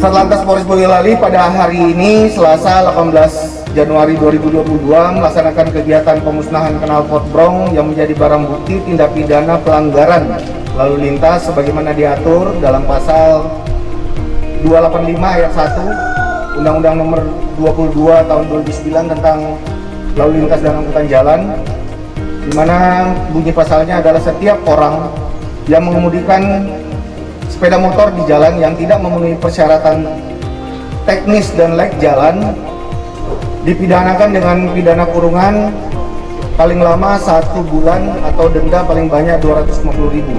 Satlantas Polres Boyolali pada hari ini Selasa 18 Januari 2022 melaksanakan kegiatan pemusnahan knalpot brong yang menjadi barang bukti tindak pidana pelanggaran lalu lintas sebagaimana diatur dalam pasal 285 ayat 1 Undang-Undang Nomor 22 Tahun 2009 tentang lalu lintas dan angkutan jalan, di mana bunyi pasalnya adalah setiap orang yang mengemudikan sepeda motor di jalan yang tidak memenuhi persyaratan teknis dan layak jalan dipidanakan dengan pidana kurungan paling lama 1 bulan atau denda paling banyak Rp250.000.